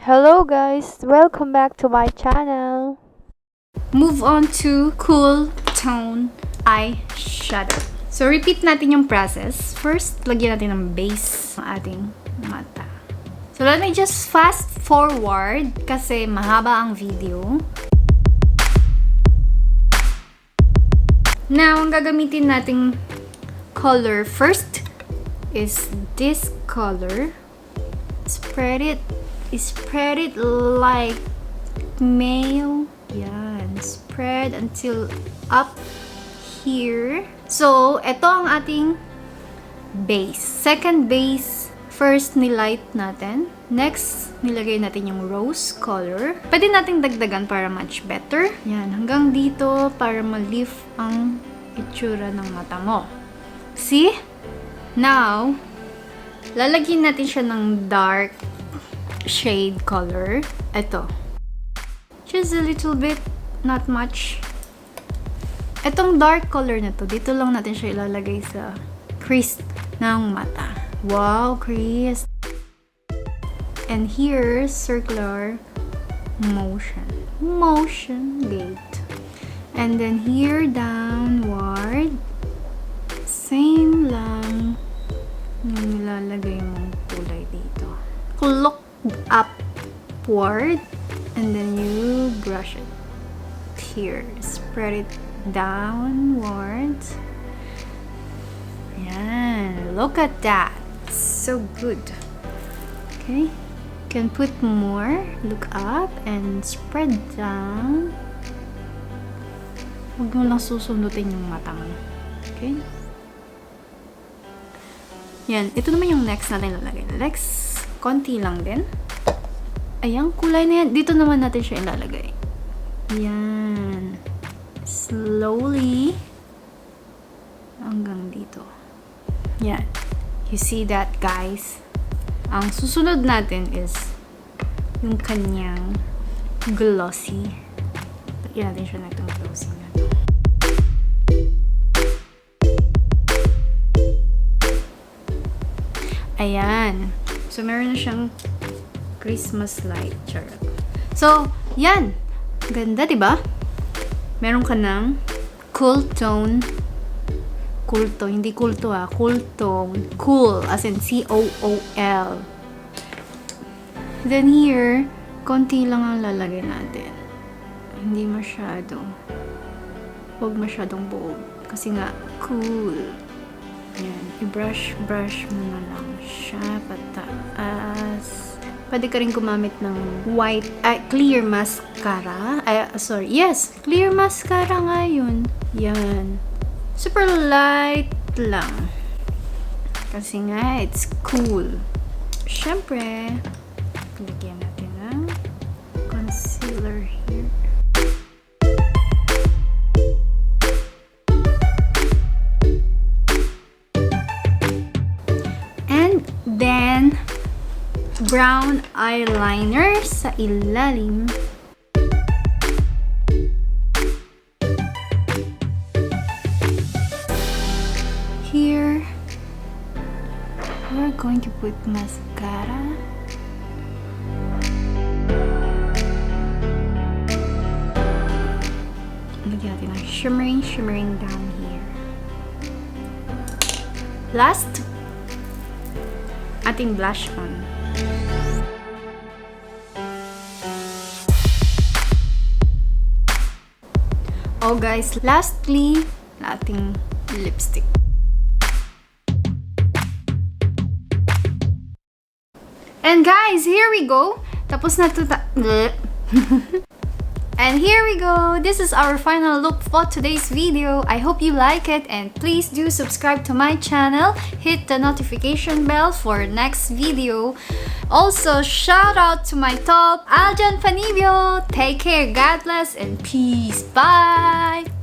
Hello guys, welcome back to my channel. Move on to cool tone eyeshadow. So, repeat natin yung process. First, lagyan natin ng base ng ating mata. So, let me just fast forward kasi mahaba ang video. Now, ang gagamitin nating color first is this color. Spread it like mayo. Yan. Spread until up here. So, ito ang ating base. Second base, first nilight natin. Next, nilagay natin yung rose color. Pwede nating dagdagan para much better. Yan. Hanggang dito para ma-lift ang itsura ng mata mo. See? Now, lalagyan natin siya ng dark shade color. Ito. Just a little bit, not much. Itong dark color na to, dito lang natin siya ilalagay sa crease ng mata. Wow, crease. And here, circular motion. Motion gate. And then here, downward. Same lang yung nilalagay mong kulay dito. Look upward and then you brush it here, spread it downwards. Yan, look at that, so good. Okay, you can put more. Look up and spread down. Huwag mo lang susundutin yung mata mo. Okay, yan, ito naman yung next natin lalagay. Next, konti lang din. Ayan, kulay na yan. Dito naman natin siya ilalagay. Yan. Slowly. Hanggang dito. Yan. You see that, guys? Ang susunod natin is yung kanyang glossy. Lagyan natin siya na itong glossy na ito. Ayan. So, meron na siyang Christmas light. Charot. So, yan. Ganda, diba? Meron ka ng cool tone. Cool tone. Hindi cool to ha. Cool tone. Cool. As in C-O-O-L. Then here, konti lang ang lalagay natin. Hindi masyado. Huwag masyadong bold. Kasi nga, cool. Yan. I-brush mo na lang siya pataas. Pwede ka rin gumamit ng white, clear mascara. Yes, clear mascara nga yun. Yan. Super light lang. Kasi nga, it's cool. Siyempre, lagyan natin ng concealer here. And then, brown eyeliner sa ilalim. Here, we're going to put mascara. Lagyan natin ng shimmering down here. Last, ating blush on. Oh guys, lastly, ating lipstick. And guys, here we go. Tapos na to And here we go. This is our final look for today's video. I hope you like it and please do subscribe to my channel. Hit the notification bell for next video. Also, shout out to my top, Aljan Panibio. Take care, God bless, and peace. Bye!